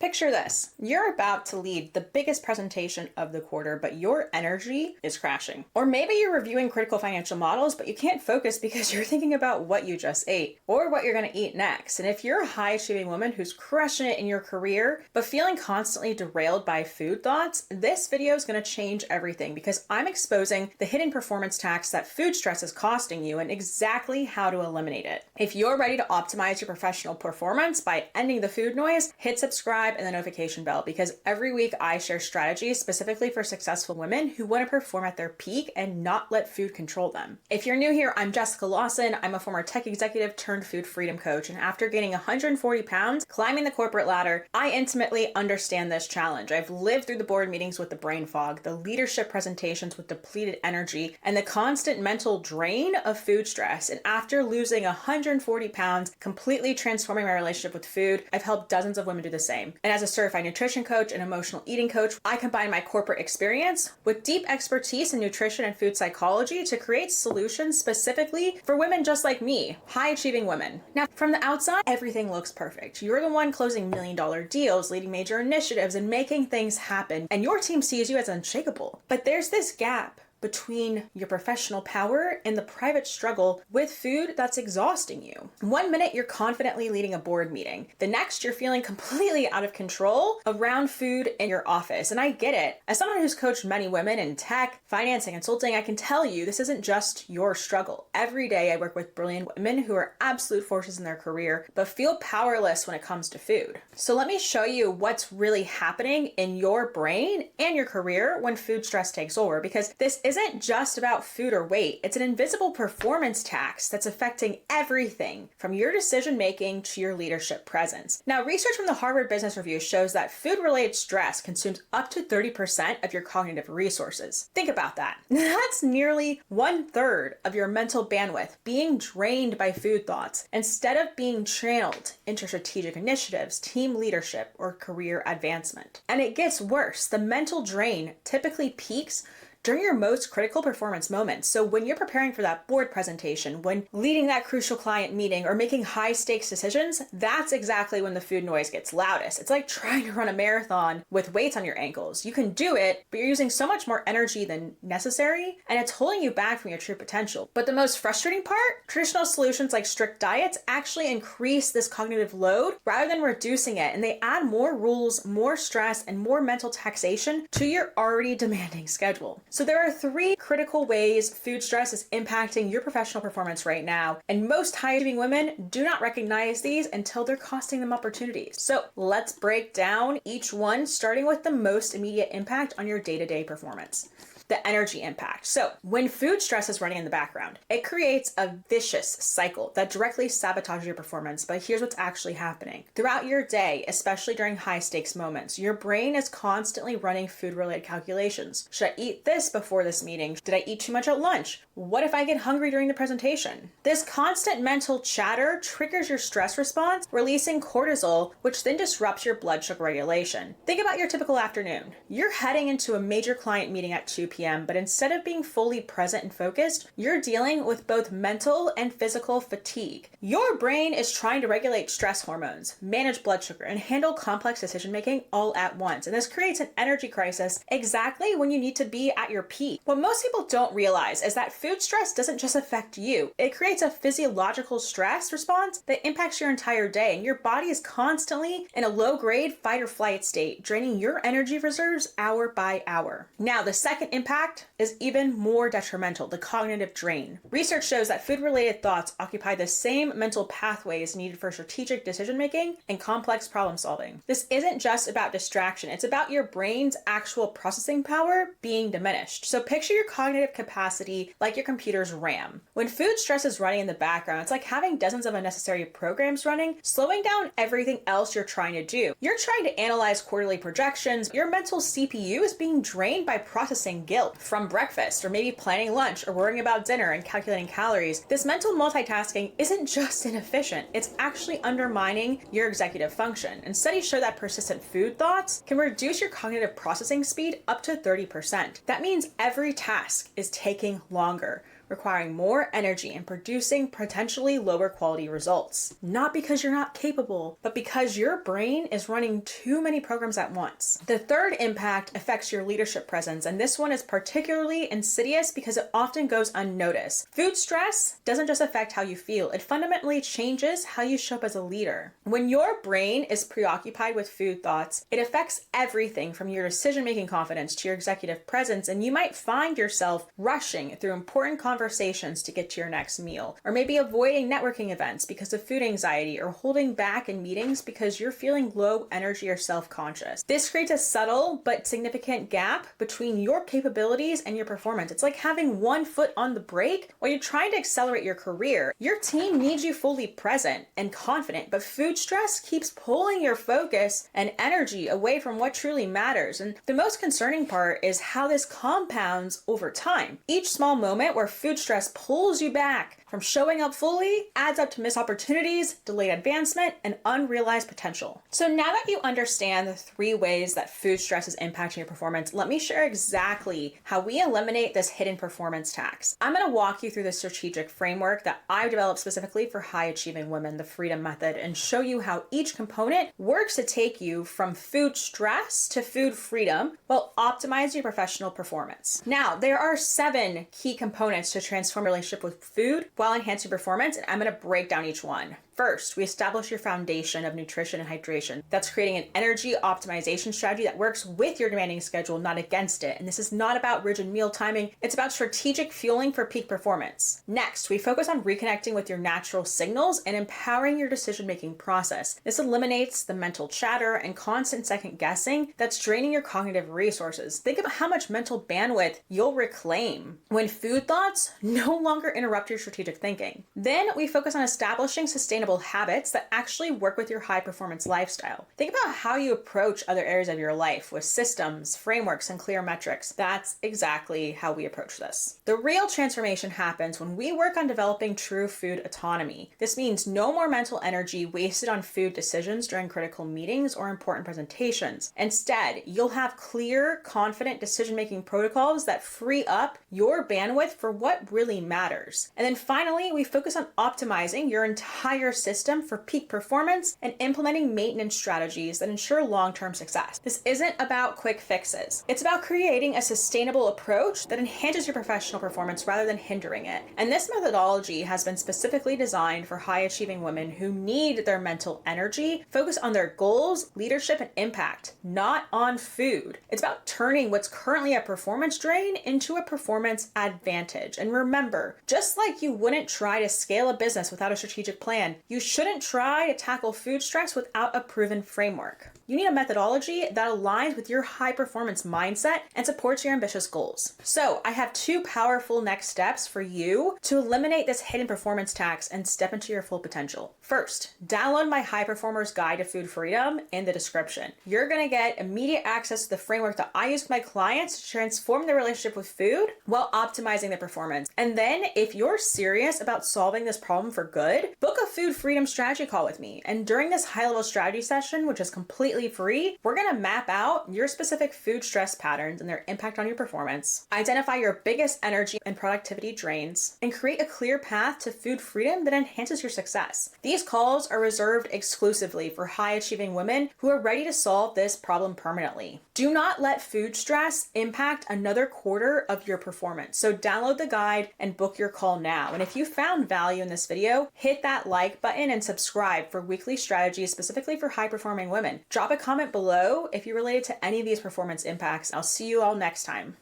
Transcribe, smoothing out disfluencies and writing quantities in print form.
Picture this. You're about to lead the biggest presentation of the quarter, but your energy is crashing. Or maybe you're reviewing critical financial models, but you can't focus because you're thinking about what you just ate or what you're going to eat next. And if you're a high-achieving woman who's crushing it in your career, but feeling constantly derailed by food thoughts, this video is going to change everything because I'm exposing the hidden performance tax that food stress is costing you and exactly how to eliminate it. If you're ready to optimize your professional performance by ending the food noise, hit subscribe and the notification bell because every week I share strategies specifically for successful women who want to perform at their peak and not let food control them. If you're new here, I'm Jessica Lawson. I'm a former tech executive turned food freedom coach, and after gaining 140 pounds, climbing the corporate ladder, I intimately understand this challenge. I've lived through the board meetings with the brain fog, the leadership presentations with depleted energy, and the constant mental drain of food stress. And after losing 140 pounds, completely transforming my relationship with food, I've helped dozens of women do the same. And as a certified nutrition coach and emotional eating coach, I combine my corporate experience with deep expertise in nutrition and food psychology to create solutions specifically for women just like me, high-achieving women. Now, from the outside, everything looks perfect. You're the one closing million-dollar deals, leading major initiatives, and making things happen, and your team sees you as unshakable. But there's this gap between your professional power and the private struggle with food that's exhausting you. One minute you're confidently leading a board meeting. The next you're feeling completely out of control around food in your office. And I get it. As someone who's coached many women in tech, finance, and consulting, I can tell you this isn't just your struggle. Every day I work with brilliant women who are absolute forces in their career, but feel powerless when it comes to food. So let me show you what's really happening in your brain and your career when food stress takes over, because this isn't just about food or weight. It's an invisible performance tax that's affecting everything from your decision making to your leadership presence. Now, research from the Harvard Business Review shows that food-related stress consumes up to 30% of your cognitive resources. Think about that. That's nearly 1/3 of your mental bandwidth being drained by food thoughts instead of being channeled into strategic initiatives, team leadership, or career advancement. And it gets worse. The mental drain typically peaks during your most critical performance moments. So when you're preparing for that board presentation, when leading that crucial client meeting, or making high stakes decisions, that's exactly when the food noise gets loudest. It's like trying to run a marathon with weights on your ankles. You can do it, but you're using so much more energy than necessary, and it's holding you back from your true potential. But the most frustrating part, traditional solutions like strict diets actually increase this cognitive load rather than reducing it, and they add more rules, more stress, and more mental taxation to your already demanding schedule. So there are 3 critical ways food stress is impacting your professional performance right now, and most high-achieving women do not recognize these until they're costing them opportunities. So let's break down each one, starting with the most immediate impact on your day-to-day performance. The energy impact. So when food stress is running in the background, it creates a vicious cycle that directly sabotages your performance. But here's what's actually happening. Throughout your day, especially during high stakes moments, your brain is constantly running food related calculations. Should I eat this before this meeting? Did I eat too much at lunch? What if I get hungry during the presentation? This constant mental chatter triggers your stress response, releasing cortisol, which then disrupts your blood sugar regulation. Think about your typical afternoon. You're heading into a major client meeting at 2 p.m., but instead of being fully present and focused, you're dealing with both mental and physical fatigue. Your brain is trying to regulate stress hormones, manage blood sugar, and handle complex decision-making all at once. And this creates an energy crisis exactly when you need to be at your peak. What most people don't realize is that food stress doesn't just affect you. It creates a physiological stress response that impacts your entire day, and your body is constantly in a low-grade fight or flight state, draining your energy reserves hour by hour. Now, the second impact is even more detrimental, the cognitive drain. Research shows that food-related thoughts occupy the same mental pathways needed for strategic decision-making and complex problem-solving. This isn't just about distraction, it's about your brain's actual processing power being diminished. So picture your cognitive capacity like your computer's RAM. When food stress is running in the background, it's like having dozens of unnecessary programs running, slowing down everything else you're trying to do. You're trying to analyze quarterly projections. Your mental CPU is being drained by processing guilt from breakfast, or maybe planning lunch, or worrying about dinner and calculating calories. This mental multitasking isn't just inefficient, it's actually undermining your executive function. And studies show that persistent food thoughts can reduce your cognitive processing speed up to 30%. That means every task is taking longer. requiring more energy and producing potentially lower quality results. Not because you're not capable, but because your brain is running too many programs at once. The third impact affects your leadership presence, and this one is particularly insidious because it often goes unnoticed. Food stress doesn't just affect how you feel, it fundamentally changes how you show up as a leader. When your brain is preoccupied with food thoughts, it affects everything from your decision-making confidence to your executive presence, and you might find yourself rushing through important conversations to get to your next meal, or maybe avoiding networking events because of food anxiety, or holding back in meetings because you're feeling low energy or self-conscious. This creates a subtle but significant gap between your capabilities and your performance. It's like having one foot on the brake while you're trying to accelerate your career. Your team needs you fully present and confident, but food stress keeps pulling your focus and energy away from what truly matters. And the most concerning part is how this compounds over time. Each small moment where food stress pulls you back from showing up fully adds up to missed opportunities, delayed advancement, and unrealized potential. So now that you understand the 3 ways that food stress is impacting your performance, let me share exactly how we eliminate this hidden performance tax. I'm going to walk you through the strategic framework that I've developed specifically for high achieving women, the Freedom Method, and show you how each component works to take you from food stress to food freedom while optimizing your professional performance. Now, there are 7 key components to transform your relationship with food while enhancing performance, and I'm going to break down each one. First, we establish your foundation of nutrition and hydration. That's creating an energy optimization strategy that works with your demanding schedule, not against it. And this is not about rigid meal timing. It's about strategic fueling for peak performance. Next, we focus on reconnecting with your natural signals and empowering your decision-making process. This eliminates the mental chatter and constant second guessing that's draining your cognitive resources. Think about how much mental bandwidth you'll reclaim when food thoughts no longer interrupt your strategic thinking. Then we focus on establishing sustainable habits that actually work with your high performance lifestyle. Think about how you approach other areas of your life with systems, frameworks, and clear metrics. That's exactly how we approach this. The real transformation happens when we work on developing true food autonomy. This means no more mental energy wasted on food decisions during critical meetings or important presentations. Instead, you'll have clear, confident decision-making protocols that free up your bandwidth for what really matters. And then finally, we focus on optimizing your entire system for peak performance and implementing maintenance strategies that ensure long-term success. This isn't about quick fixes. It's about creating a sustainable approach that enhances your professional performance rather than hindering it. And this methodology has been specifically designed for high-achieving women who need their mental energy focused on their goals, leadership, and impact, not on food. It's about turning what's currently a performance drain into a performance advantage. And remember, just like you wouldn't try to scale a business without a strategic plan, you shouldn't try to tackle food stress without a proven framework. You need a methodology that aligns with your high performance mindset and supports your ambitious goals. So I have 2 powerful next steps for you to eliminate this hidden performance tax and step into your full potential. First, download my High Performers Guide to Food Freedom in the description. You're going to get immediate access to the framework that I use with my clients to transform their relationship with food while optimizing their performance. And then if you're serious about solving this problem for good, book a food freedom strategy call with me. And during this high-level strategy session, which is completely free, we're going to map out your specific food stress patterns and their impact on your performance, identify your biggest energy and productivity drains, and create a clear path to food freedom that enhances your success. These calls are reserved exclusively for high-achieving women who are ready to solve this problem permanently. Do not let food stress impact another quarter of your performance. So download the guide and book your call now. And if you found value in this video, hit that like button and subscribe for weekly strategies specifically for high-performing women. Drop a comment below if you related to any of these performance impacts. I'll see you all next time.